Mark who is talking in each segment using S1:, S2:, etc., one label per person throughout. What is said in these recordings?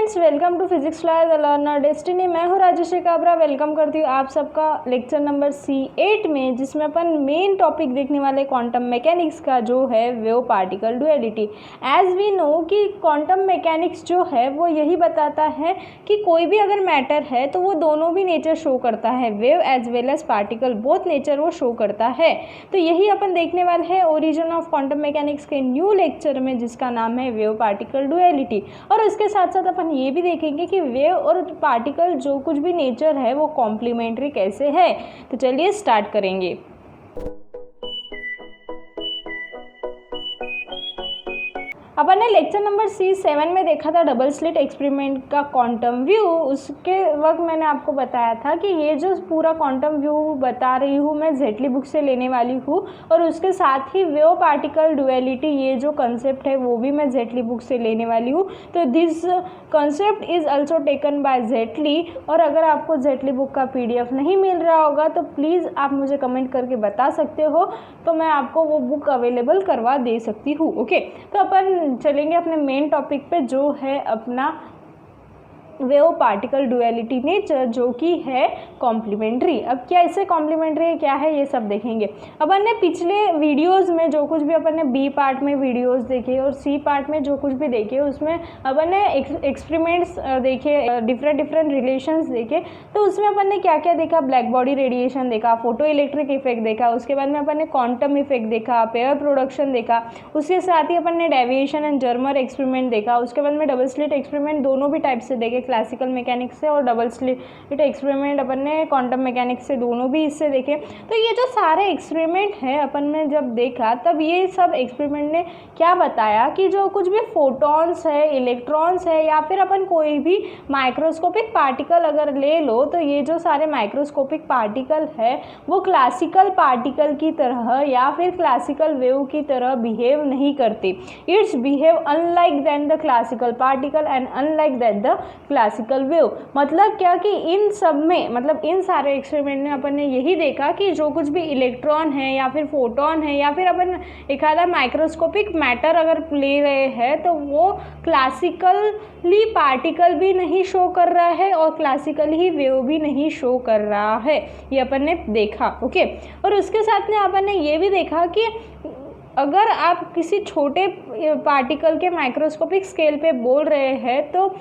S1: Friends, welcome to physics fly the learner destiny. मैं हूँ Rajshree Kabra. Welcome करती हूँ आप सबका लेक्चर नंबर C8 में, जिसमें अपन मेन टॉपिक देखने वाले क्वांटम मैकेनिक्स का, जो है wave particle duality. As we know कि क्वांटम मैकेनिक्स जो है वो यही बताता है कि कोई भी अगर मैटर है तो वो दोनों भी नेचर शो करता है, wave as well as particle, both nature वो शो करता है। तो यही अपन देखने वाले हैं ओरिजिन ऑफ क्वांटम मैकेनिक्स के न्यू लेक्चर में, जिसका नाम है वेव पार्टिकल डुअलिटी। और उसके साथ साथ अपन ये भी देखेंगे कि वेव और पार्टिकल जो कुछ भी नेचर है वो कॉम्प्लीमेंट्री कैसे है। तो चलिए स्टार्ट करेंगे। अपन ने लेक्चर नंबर C7 में देखा था डबल स्लिट एक्सपेरिमेंट का क्वांटम व्यू। उसके वक्त मैंने आपको बताया था कि ये जो पूरा क्वांटम व्यू बता रही हूँ मैं जेटली बुक से लेने वाली हूँ, और उसके साथ ही वेव पार्टिकल डुअलिटी ये जो कंसेप्ट है वो भी मैं जेटली बुक से लेने वाली हूँ। तो this concept is also taken by Jaitley. और अगर आपको जेटली बुक का PDF नहीं मिल रहा होगा तो प्लीज़ आप मुझे कमेंट करके बता सकते हो, तो मैं आपको वो बुक अवेलेबल करवा दे सकती हूँ। ओके, तो अपन चलेंगे अपने मेन टॉपिक पे, जो है अपना वेव पार्टिकल डुअलिटी नेचर, जो कि है कॉम्प्लीमेंट्री। अब क्या इससे कॉम्प्लीमेंट्री है, क्या है, ये सब देखेंगे। अपन ने पिछले वीडियोस में जो कुछ भी अपन ने B पार्ट में वीडियोस देखे और C पार्ट में जो कुछ भी देखे, उसमें अपन ने एक्सपेरिमेंट्स देखे, डिफरेंट रिलेशंस देखे। तो उसमें अपन ने क्या क्या देखा, ब्लैक बॉडी रेडिएशन देखा, फोटो इलेक्ट्रिक इफेक्ट देखा, उसके बाद में अपन ने क्वांटम इफेक्ट देखा, पेयर प्रोडक्शन देखा, उसके साथ ही अपन ने डेविएशन एंड जर्मर एक्सपेरिमेंट देखा, उसके बाद में डबल स्लिट एक्सपेरिमेंट दोनों भी टाइप से देखे, क्लासिकल मैकेनिक्स से, और डबल स्लिट एक्सपेरिमेंट अपन ने क्वांटम मैकेनिक्स से, दोनों भी इससे देखे। तो ये जो सारे एक्सपेरिमेंट हैं अपन ने जब देखा, तब ये सब एक्सपेरिमेंट ने क्या बताया कि जो कुछ भी फोटॉन्स है, इलेक्ट्रॉन्स है, या फिर अपन कोई भी माइक्रोस्कोपिक पार्टिकल अगर ले लो, तो ये जो सारे माइक्रोस्कोपिक पार्टिकल है वो क्लासिकल पार्टिकल की तरह या फिर क्लासिकल वेव की तरह बिहेव नहीं करती। Its behave unlike than the classical particle and unlike that the classical wave. मतलब क्या कि इन सब में, मतलब इन सारे एक्सपेरिमेंट में अपन ने यही देखा कि जो कुछ भी इलेक्ट्रॉन है या फिर फोटोन है या फिर अपन एक आधा माइक्रोस्कोपिक मैटर अगर ले रहे हैं, तो वो क्लासिकली पार्टिकल भी नहीं शो कर रहा है और क्लासिकल ही वेव भी नहीं शो कर रहा है। ये अपन ने देखा। ओके, और उसके साथ में अपन ने ये भी देखा कि अगर आप किसी छोटे पार्टिकल के माइक्रोस्कोपिक स्केल पे बोल रहे हैं, तो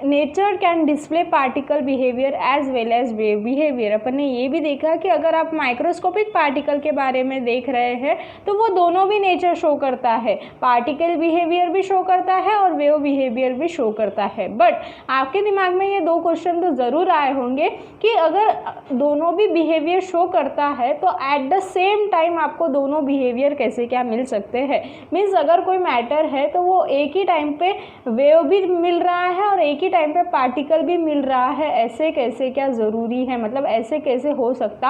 S1: nature can display particle behaviour as well as wave behaviour. अपन ने ये भी देखा कि अगर आप माइक्रोस्कोपिक पार्टिकल के बारे में देख रहे हैं तो वो दोनों भी नेचर शो करता है, पार्टिकल बिहेवियर भी शो करता है और वेव बिहेवियर भी शो करता है। बट आपके दिमाग में ये दो क्वेश्चन तो ज़रूर आए होंगे कि अगर दोनों भी बिहेवियर शो करता है तो एट द सेम टाइम आपको दोनों बिहेवियर कैसे क्या मिल सकते हैं। मीन्स अगर कोई मैटर है तो वो एक ही टाइम पे वेव भी मिल रहा है और एक ही टाइम पे पार्टिकल भी मिल रहा है, ऐसे कैसे क्या ज़रूरी है, मतलब ऐसे कैसे हो सकता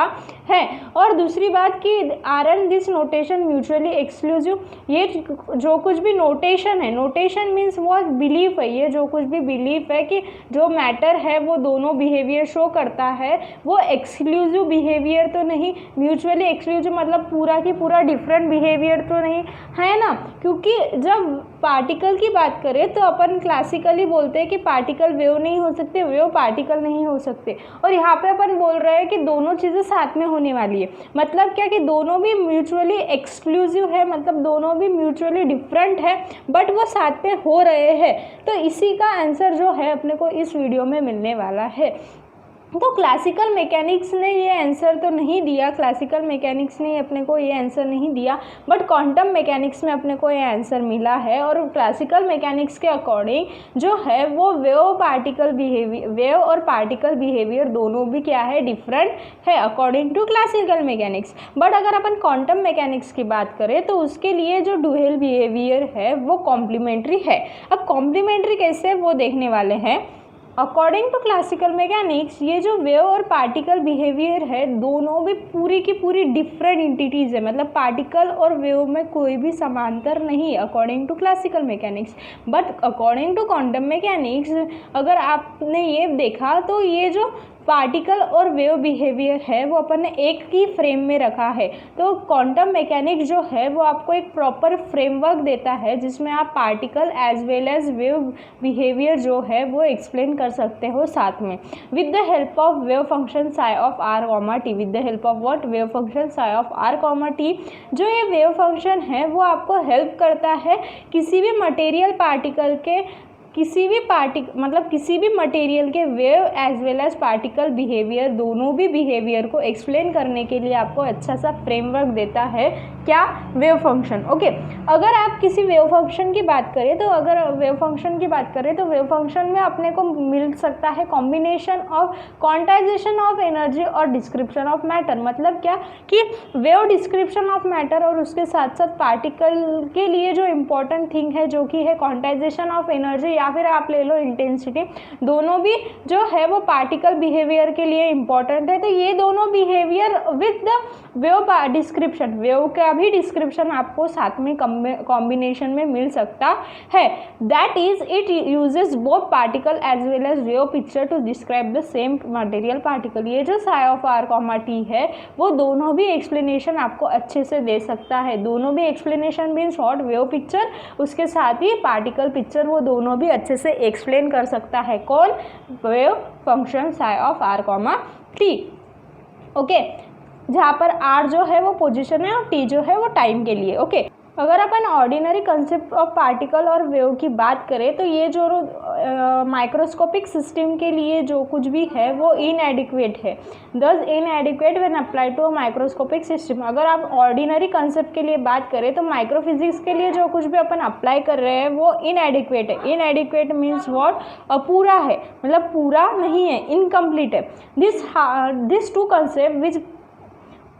S1: है। और दूसरी बात कि are this notation mutually exclusive. ये जो कुछ भी नोटेशन है, नोटेशन मीन्स वो बिलीफ है, ये जो कुछ भी बिलीफ है कि जो मैटर है वो दोनों बिहेवियर शो करता है, वो एक्सक्लूसिव बिहेवियर तो नहीं, म्यूचुअली एक्सक्लूसिव मतलब पूरा की पूरा डिफरेंट बिहेवियर तो नहीं है ना। क्योंकि जब पार्टिकल की बात करें तो अपन क्लासिकली बोलते हैं कि पार्टिकल वेव नहीं हो सकते, वेव पार्टिकल नहीं हो सकते, और यहाँ पे अपन बोल रहे हैं कि दोनों चीज़ें साथ में होने वाली है। मतलब क्या कि दोनों भी म्यूचुअली एक्सक्लूसिव है, मतलब दोनों भी म्यूचुअली डिफरेंट है, बट वो साथ में हो रहे हैं। तो इसी का आंसर जो है अपने को इस वीडियो में मिलने वाला है। तो क्लासिकल मैकेनिक्स ने ये आंसर तो नहीं दिया, क्लासिकल मैकेनिक्स ने अपने को ये आंसर नहीं दिया, बट क्वांटम मैकेनिक्स में अपने को ये आंसर मिला है। और क्लासिकल मैकेनिक्स के अकॉर्डिंग जो है वो वेव पार्टिकल बिहेवियर, वेव और पार्टिकल बिहेवियर दोनों भी क्या है, डिफरेंट है according to classical mechanics. But अगर अपन क्वांटम मैकेनिक्स की बात करें तो उसके लिए जो डुअल बिहेवियर है वो कॉम्प्लीमेंट्री है। अब कॉम्प्लीमेंट्री कैसे वो देखने वाले हैं। अकॉर्डिंग टू क्लासिकल मैकेनिक्स ये जो वेव और पार्टिकल बिहेवियर है दोनों भी पूरी की पूरी डिफरेंट इंटिटीज़ है, मतलब पार्टिकल और वेव में कोई भी समांतर नहीं according to classical mechanics. But according to quantum mechanics अगर आपने ये देखा तो ये जो पार्टिकल और वेव बिहेवियर है वो अपन ने एक ही फ्रेम में रखा है। तो क्वांटम मैकेनिक्स जो है वो आपको एक प्रॉपर फ्रेमवर्क देता है जिसमें आप particle as well as wave behaviour जो है वो एक्सप्लेन कर सकते हो साथ में with the help of wave function psi of R comma T. With the help of what? Wave function psi of R comma T. जो ये वेव फंक्शन है वो आपको हेल्प करता है किसी भी मटेरियल पार्टिकल के किसी भी मटेरियल के wave as well as particle behaviour दोनों भी बिहेवियर को एक्सप्लेन करने के लिए आपको अच्छा सा फ्रेमवर्क देता है। क्या? Wave function. ओके, अगर आप किसी वेव फंक्शन की बात करें तो वेव फंक्शन में अपने को मिल सकता है combination of quantization of energy और डिस्क्रिप्शन ऑफ मैटर। मतलब क्या कि वेव डिस्क्रिप्शन ऑफ मैटर और उसके साथ साथ पार्टिकल के लिए जो इम्पोर्टेंट थिंग है जो कि है क्वांटाइजेशन ऑफ एनर्जी या फिर आप ले लो इंटेंसिटी, दोनों भी जो है वो पार्टिकल बिहेवियर के लिए इम्पॉर्टेंट है। तो ये दोनों behaviour with the wave description, wave का भी डिस्क्रिप्शन आपको साथ में कॉम्बिनेशन में मिल सकता है। That is it uses both particle as well as wave picture to describe the same material particle. ये जो psi of R comma T है वो दोनों भी एक्सप्लेनेशन आपको अच्छे से दे सकता है। दोनों भी explanation means what? Wave picture, उसके साथ ही पार्टिकल पिक्चर, वो दोनों भी अच्छे से एक्सप्लेन कर सकता है। कौन? Wave function psi of R comma T. Okay, जहाँ पर आर जो है वो पोजीशन है और टी जो है वो टाइम के लिए। ओके, अगर अपन ऑर्डिनरी कंसेप्ट ऑफ पार्टिकल और वेव की बात करें तो ये जो माइक्रोस्कोपिक सिस्टम के लिए जो कुछ भी है वो इनएडिक्वेट है। Thus inadequate when apply to a microscopic system. अगर आप ऑर्डिनरी कंसेप्ट के लिए बात करें तो माइक्रोफिजिक्स के लिए जो कुछ भी अपन अप्लाई कर रहे हैं वो इनएडिक्वेट है। इनएडिक्वेट मीन्स व्हाट? अपूरा है, मतलब पूरा नहीं है, इनकम्प्लीट है। This two concept which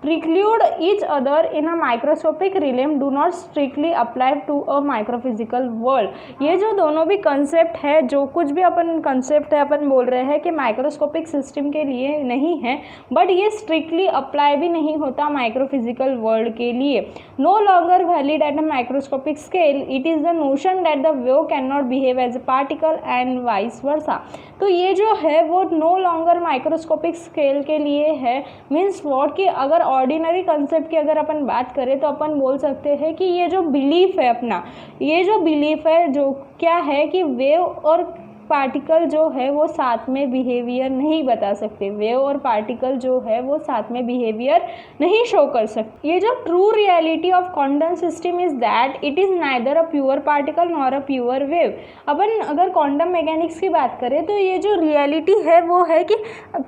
S1: preclude each other in a microscopic realm do not strictly apply to a microphysical world। ये जो दोनों भी कंसेप्ट है, जो कुछ भी अपन कंसेप्ट है अपन बोल रहे हैं कि माइक्रोस्कोपिक सिस्टम के लिए नहीं है, बट ये स्ट्रिक्टली अप्लाई भी नहीं होता माइक्रोफिजिकल वर्ल्ड के लिए। No longer valid at a microscopic scale, it is the notion that the wave can not behave as a particle and vice versa. तो ये जो है वो नो लॉन्गर माइक्रोस्कोपिक स्केल के लिए है। Means what? कि अगर ऑर्डिनरी कंसेप्ट की अगर अपन बात करें तो अपन बोल सकते हैं कि ये जो बिलीफ है अपना, ये जो बिलीफ है जो क्या है कि वेव और पार्टिकल जो है वो साथ में बिहेवियर नहीं बता सकते। वेव और पार्टिकल जो है वो साथ में बिहेवियर नहीं शो कर सकते। ये जो true reality of quantum system is that it is neither a pure particle nor a pure wave. अपन अगर क्वांटम मैकेनिक्स की बात करें तो ये जो रियलिटी है वो है कि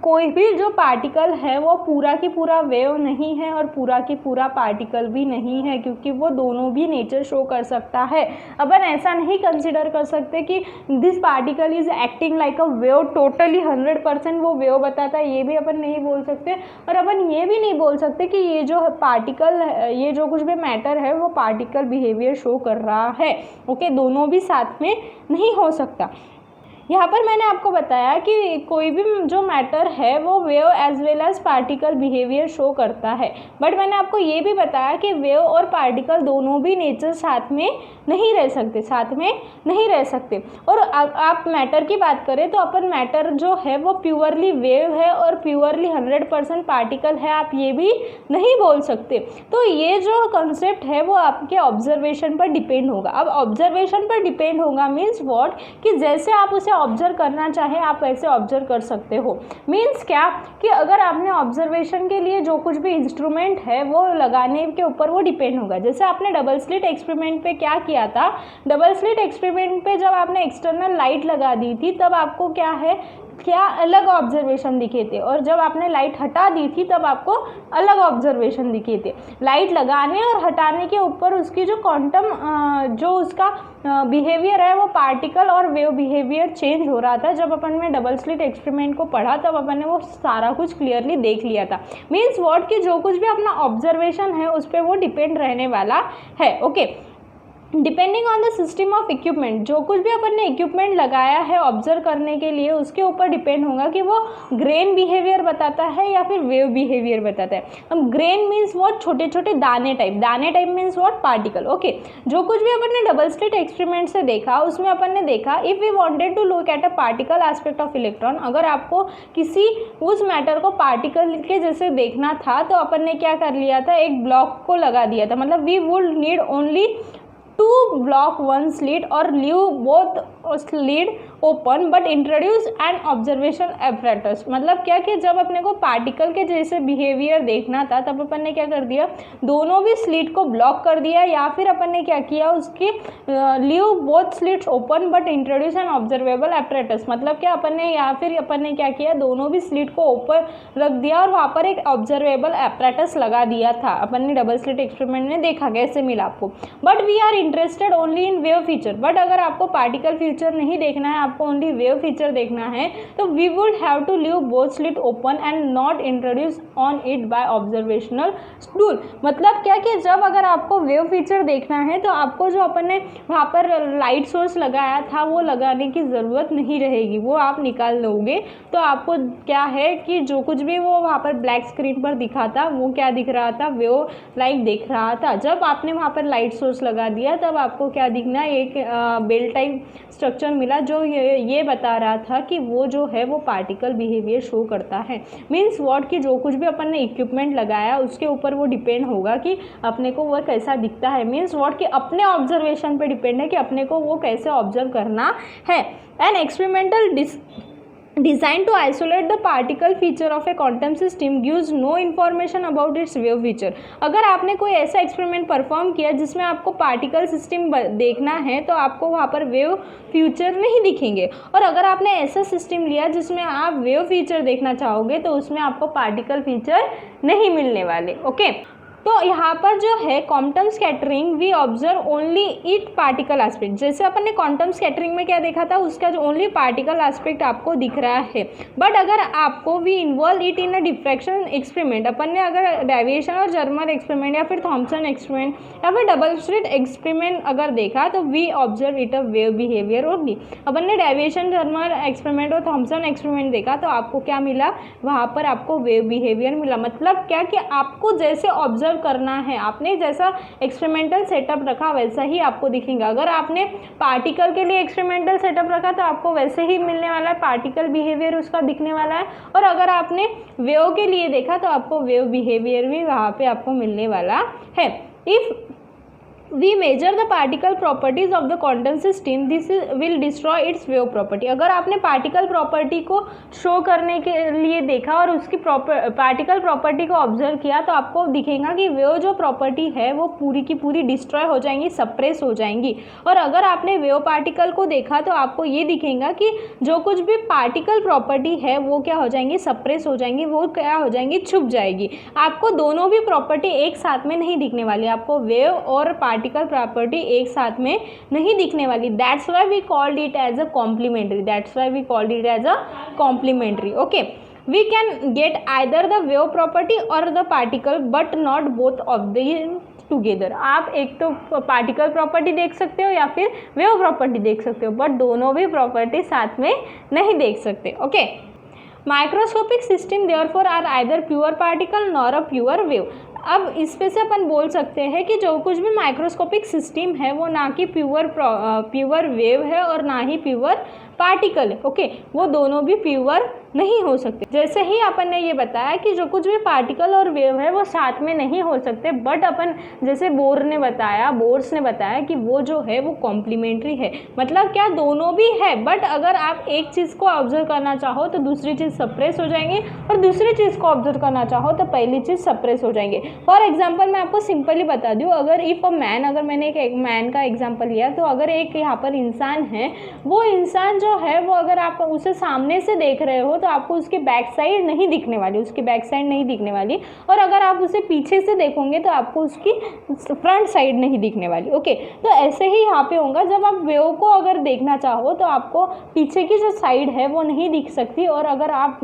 S1: कोई भी जो पार्टिकल है वो पूरा की पूरा वेव नहीं है और पूरा की पूरा पार्टिकल भी नहीं है, क्योंकि वो दोनों भी नेचर शो कर सकता है। अपन ऐसा नहीं कंसिडर कर सकते कि this particle is acting like a wave, totally 100% वो वेव बताता है, ये भी अपन नहीं बोल सकते। और अपन ये भी नहीं बोल सकते कि ये जो पार्टिकल, ये जो कुछ भी मैटर है वो पार्टिकल बिहेवियर शो कर रहा है। ओके, दोनों भी साथ में नहीं हो सकता। यहाँ पर मैंने आपको बताया कि कोई भी जो मैटर है वो wave as well as particle behaviour show करता है, बट मैंने आपको ये भी बताया कि वेव और पार्टिकल दोनों भी नेचर साथ में नहीं रह सकते, और आप मैटर की बात करें तो अपन मैटर जो है वो प्योरली वेव है और प्योरली 100% पार्टिकल है, आप ये भी नहीं बोल सकते। तो ये जो कंसेप्ट है वो आपके ऑब्जर्वेशन पर डिपेंड होगा। अब ऑब्जर्वेशन पर डिपेंड होगा मीन्स व्हाट? कि जैसे आप उसे ऑब्जर्व करना चाहे आप वैसे ऑब्जर्व कर सकते हो। मीन्स क्या कि अगर आपने ऑब्जर्वेशन के लिए जो कुछ भी इंस्ट्रूमेंट है वो लगाने के ऊपर वो डिपेंड होगा। जैसे आपने डबल स्लिट एक्सपेरिमेंट पे क्या किया था, डबल स्लिट एक्सपेरिमेंट पे जब आपने एक्सटर्नल लाइट लगा दी थी तब आपको क्या अलग ऑब्जर्वेशन दिखे थे, और जब आपने लाइट हटा दी थी तब आपको अलग ऑब्जर्वेशन दिखे थे। लाइट लगाने और हटाने के ऊपर उसकी जो क्वांटम जो उसका बिहेवियर है वो पार्टिकल और वेव बिहेवियर चेंज हो रहा था। जब अपन ने डबल स्लिट एक्सपेरिमेंट को पढ़ा तब अपन ने वो सारा कुछ क्लियरली देख लिया था। मीन्स व्हाट कि जो कुछ भी अपना ऑब्जर्वेशन है उस पर वो डिपेंड रहने वाला है। Okay, depending on the system of equipment, जो कुछ भी अपन ने इक्विपमेंट लगाया है ऑब्जर्व करने के लिए, उसके ऊपर डिपेंड होगा कि वो ग्रेन बिहेवियर बताता है या फिर वेव बिहेवियर बताता है। अब ग्रेन मीन्स व्हाट, छोटे छोटे दाने type means what, particle. Okay, जो कुछ भी अपन ने डबल स्लिट एक्सपेरिमेंट से देखा, उसमें अपन ने देखा if we wanted to look at a particle aspect of electron, अगर आपको किसी उस मैटर को पार्टिकल के जैसे देखना था तो अपन ने क्या कर लिया था, एक ब्लॉक को लगा दिया था। मतलब we would need only to block one slit or leave both slit open but introduce an observation apparatus। मतलब क्या कि जब अपने को पार्टिकल के जैसे बिहेवियर देखना था तब अपन ने क्या कर दिया, दोनों भी स्लिट को ब्लॉक कर दिया, या फिर अपन ने क्या किया, उसकी leave both slits open but introduce N observable apparatus। मतलब क्या अपन ने, या फिर अपन ने क्या किया, दोनों भी स्लिट को ओपन रख दिया और वहाँ पर एक ऑब्जर्वेबल apparatus लगा दिया था। अपन ने डबल स्लिट एक्सपेरिमेंट में देखा कैसे मिला आपको। But we are interested only in wave feature, but अगर आपको पार्टिकल फीचर नहीं देखना है, आपको ओनली वेव फीचर देखना है, तो we would have to leave both slit open and not introduce on it by observational tool. मतलब क्या कि जब अगर आपको वेव फीचर देखना है तो आपको जो अपन ने वहाँ पर लाइट सोर्स लगाया था वो लगाने की ज़रूरत नहीं रहेगी, वो आप निकाल लोगे। तो आपको क्या है कि जो कुछ भी वो वहाँ पर ब्लैक स्क्रीन पर दिखा था वो क्या दिख रहा था, वेव लाइट दिख रहा था। जब आपने वहाँ पर लाइट सोर्स लगा दिया तब आपको क्या दिखना, एक बेल टाइप स्ट्रक्चर मिला जो ये बता रहा था कि वो जो है वो पार्टिकल बिहेवियर शो करता है। मीन्स व्हाट कि जो कुछ भी अपन ने इक्विपमेंट लगाया उसके ऊपर वो डिपेंड होगा कि अपने को वो कैसा दिखता है। मीन्स व्हाट कि अपने ऑब्जर्वेशन पे डिपेंड है कि अपने को वो कैसे ऑब्जर्व करना है। An experimental designed to isolate the particle feature of a quantum system gives no information about its wave feature। अगर आपने कोई ऐसा एक्सपेरिमेंट परफॉर्म किया जिसमें आपको पार्टिकल सिस्टम देखना है तो आपको वहाँ पर वेव फ्यूचर नहीं दिखेंगे, और अगर आपने ऐसा सिस्टम लिया जिसमें आप वेव फीचर देखना चाहोगे तो उसमें आपको पार्टिकल फीचर नहीं मिलने वाले। ओके, तो यहाँ पर जो है quantum scattering we observe only it particle aspect. जैसे अपन ने क्वांटम स्कैटरिंग में क्या देखा था, उसका जो ओनली पार्टिकल एस्पेक्ट आपको दिख रहा है। बट अगर आपको we involve it in a diffraction experiment, अपन ने अगर डेविएशन और जर्मर एक्सपेरिमेंट या फिर थॉमसन एक्सपेरिमेंट या फिर डबल स्लिट एक्सपेरिमेंट अगर देखा तो we observe it a wave behaviour only. अपन ने डेविएशन, जर्मर एक्सपेरिमेंट और थॉमसन एक्सपेरिमेंट देखा तो आपको क्या मिला, वहाँ पर आपको वेव बिहेवियर मिला। मतलब क्या कि आपको जैसे ऑब्जर्व करना है, आपने जैसा एक्सपेरिमेंटल सेटअप रखा वैसा ही आपको दिखेगा। अगर आपने पार्टिकल के लिए एक्सपेरिमेंटल सेटअप रखा तो आपको वैसे ही मिलने वाला है, पार्टिकल बिहेवियर उसका दिखने वाला है। और अगर आपने वेव के लिए देखा तो आपको वेव बिहेवियर भी वहाँ पे आपको मिलने वाला है। If we measure the particle properties of the quantum system, this will destroy its wave property। अगर आपने पार्टिकल प्रॉपर्टी को शो करने के लिए देखा और उसकी पार्टिकल प्रॉपर्टी को ऑब्जर्व किया तो आपको दिखेगा कि वेव जो प्रॉपर्टी है वो पूरी की पूरी डिस्ट्रॉय हो जाएंगी, सप्रेस हो जाएंगी। और अगर आपने वेव पार्टिकल को देखा तो आपको ये दिखेगा कि जो कुछ भी पार्टिकल प्रॉपर्टी है वो क्या हो जाएंगी, सप्रेस हो जाएंगी, वो क्या हो जाएंगी, छुप जाएगी। आपको दोनों भी प्रॉपर्टी एक साथ में नहीं दिखने वाली, आपको वेव और पार्टिकल प्रॉपर्टी एक साथ में नहीं दिखने वाली। That's why we called it as a complementary, that's why we called it as a complementary. Okay, we can get either the wave property or the particle but not both of the together. आप एक तो particle property देख सकते हो या फिर wave property देख सकते हो, बट दोनों भी प्रॉपर्टी साथ में नहीं देख सकते। Okay, microscopic system therefore are either pure particle nor a pure wave. अब इस पे से अपन बोल सकते हैं कि जो कुछ भी माइक्रोस्कोपिक सिस्टम है वो ना कि प्योर वेव है और ना ही प्योर पार्टिकल है। ओके, वो दोनों भी प्योर नहीं हो सकते। जैसे ही अपन ने ये बताया कि जो कुछ भी पार्टिकल और वेव है वो साथ में नहीं हो सकते, बट अपन जैसे बोर्स ने बताया कि वो जो है वो कॉम्प्लीमेंट्री है। मतलब क्या, दोनों भी है, बट अगर आप एक चीज़ को ऑब्जर्व करना चाहो तो दूसरी चीज़ सप्रेस हो जाएंगे और दूसरी चीज़ को ऑब्जर्व करना चाहो तो पहली चीज़ सप्रेस हो जाएंगे। फॉर एग्जाम्पल मैं आपको सिंपली बता दूँ, अगर इफ़ अ मैन, अगर मैंने एक मैन का एग्जाम्पल लिया तो अगर एक यहाँ पर इंसान है, वो इंसान जो जो है वो अगर आप उसे सामने से देख रहे हो तो आपको उसकी बैक साइड नहीं दिखने वाली, उसकी बैक साइड नहीं दिखने वाली, और अगर आप उसे पीछे से देखोगे तो आपको उसकी फ्रंट साइड नहीं दिखने वाली। ओके, तो ऐसे ही यहाँ पे होगा, जब आप वेव को अगर देखना चाहो तो आपको पीछे की जो साइड है वो नहीं दिख सकती, और अगर आप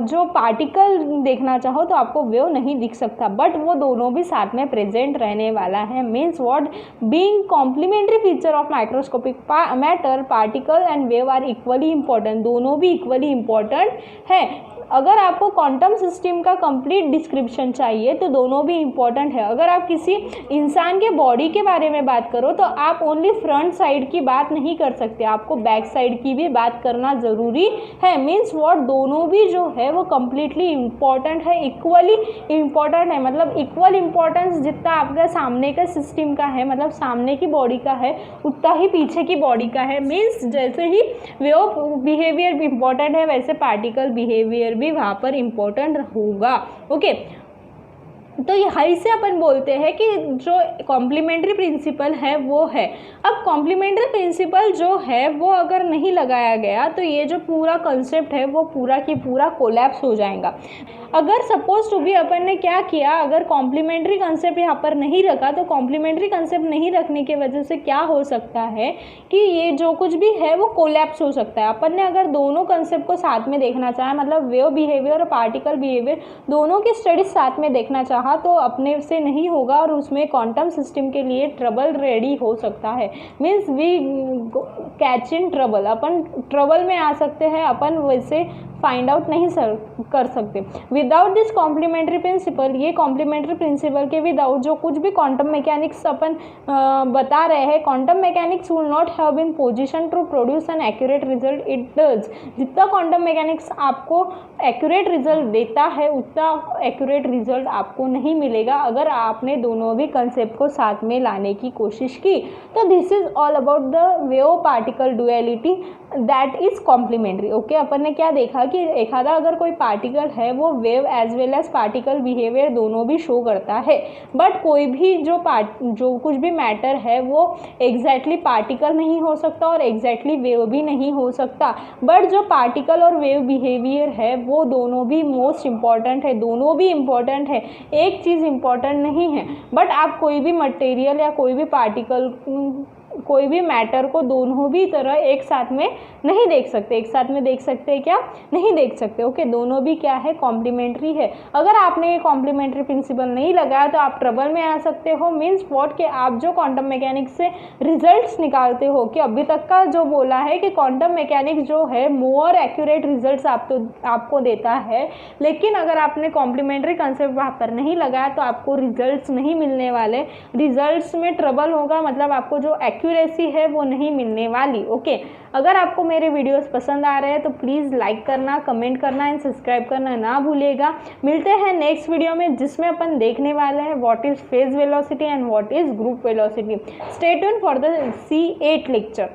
S1: जो पार्टिकल देखना चाहो तो आपको वेव नहीं दिख सकता, बट वो दोनों भी साथ में प्रेजेंट रहने वाला है। Means what, being complementary feature of microscopic matter, particle and wave are equally important, दोनों भी इक्वली इंपॉर्टेंट है। अगर आपको क्वांटम सिस्टम का कंप्लीट डिस्क्रिप्शन चाहिए तो दोनों भी इम्पॉर्टेंट है। अगर आप किसी इंसान के बॉडी के बारे में बात करो तो आप ओनली फ्रंट साइड की बात नहीं कर सकते, आपको बैक साइड की भी बात करना ज़रूरी है। मीन्स व्हाट, दोनों भी जो है वो कम्प्लीटली इम्पॉर्टेंट है, इक्वली इम्पॉर्टेंट है। मतलब इक्वल इम्पॉर्टेंस जितना आपका सामने का सिस्टम का है, मतलब सामने की बॉडी का है, उतना ही पीछे की बॉडी का है। मीन्स जैसे ही वेव बिहेवियर इम्पॉर्टेंट है वैसे पार्टिकल बिहेवियर भी वहाँ पर इम्पोर्टेंट होगा। ओके, तो यही से अपन बोलते हैं कि जो कॉम्प्लीमेंट्री प्रिंसिपल है वो है। अब कॉम्प्लीमेंट्री प्रिंसिपल जो है वो अगर नहीं लगाया गया तो ये जो पूरा कंसेप्ट है वो पूरा की पूरा कोलैप्स हो जाएगा। अगर सपोज टू बी अपन ने क्या किया, अगर कॉम्प्लीमेंट्री कंसेप्ट यहाँ पर नहीं रखा तो कॉम्प्लीमेंट्री कंसेप्ट नहीं रखने की वजह से क्या हो सकता है कि ये जो कुछ भी है वो कोलैप्स हो सकता है। अपन ने अगर दोनों कंसेप्ट को साथ में देखना चाहा, मतलब वेव बिहेवियर और पार्टिकल बिहेवियर दोनों की स्टडीज साथ में देखना चाहा तो अपने से नहीं होगा, और उसमें क्वांटम सिस्टम के लिए ट्रबल रेडी हो सकता है। Means we catch in trouble, अपन ट्रबल में आ सकते हैं, अपन वैसे फाइंड आउट नहीं कर सकते। विदाउट दिस कॉम्प्लीमेंट्री प्रिंसिपल, ये कॉम्प्लीमेंट्री प्रिंसिपल के विदाउट जो कुछ भी क्वांटम मैकेनिक्स अपन बता रहे हैं, quantum mechanics will not have been position to produce an accurate result it does. जितना क्वांटम मैकेनिक्स आपको एक्यूरेट रिजल्ट देता है उतना एक्यूरेट रिजल्ट आपको नहीं मिलेगा अगर आपने दोनों भी कंसेप्ट को साथ में लाने की कोशिश की। तो this is all about the wave particle duality that is complementary. Okay, अपन ने क्या देखा कि एखादा अगर कोई पार्टिकल है वो wave as well as particle behaviour दोनों भी शो करता है, बट कोई भी जो कुछ भी मैटर है वो एग्जैक्टली पार्टिकल नहीं हो सकता और एग्जैक्टली वेव भी नहीं हो सकता। बट जो पार्टिकल और वेव बिहेवियर है वो दोनों भी मोस्ट इम्पॉर्टेंट है, दोनों भी इम्पॉर्टेंट है, एक चीज़ इम्पॉर्टेंट नहीं है। बट आप कोई भी मटेरियल या कोई भी पार्टिकल, कोई भी मैटर को दोनों भी तरह एक साथ में नहीं देख सकते। एक साथ में देख सकते हैं क्या? नहीं देख सकते। ओके, दोनों भी क्या है? कॉम्प्लीमेंट्री है। अगर आपने ये कॉम्प्लीमेंट्री प्रिंसिपल नहीं लगाया तो आप ट्रबल में आ सकते हो। मीन्स व्हाट, कि आप जो क्वांटम मैकेनिक्स से रिजल्ट्स निकालते हो, कि अभी तक का जो बोला है कि क्वांटम मैकेनिक्स जो है मोर एक्यूरेट रिजल्ट्स आपको देता है, लेकिन अगर आपने कॉम्प्लीमेंट्री कंसेप्ट वहाँ पर नहीं लगाया तो आपको रिजल्ट्स नहीं मिलने वाले, रिजल्ट्स में ट्रबल होगा, मतलब आपको जो एक्यूरेसी है वो नहीं मिलने वाली। ओके, अगर आपको मेरे वीडियोस पसंद आ रहे हैं तो प्लीज़ लाइक करना, कमेंट करना एंड सब्सक्राइब करना ना भूलिएगा। मिलते हैं नेक्स्ट वीडियो में जिसमें अपन देखने वाले हैं what is phase velocity and what is group velocity. Stay tuned for the C8 lecture.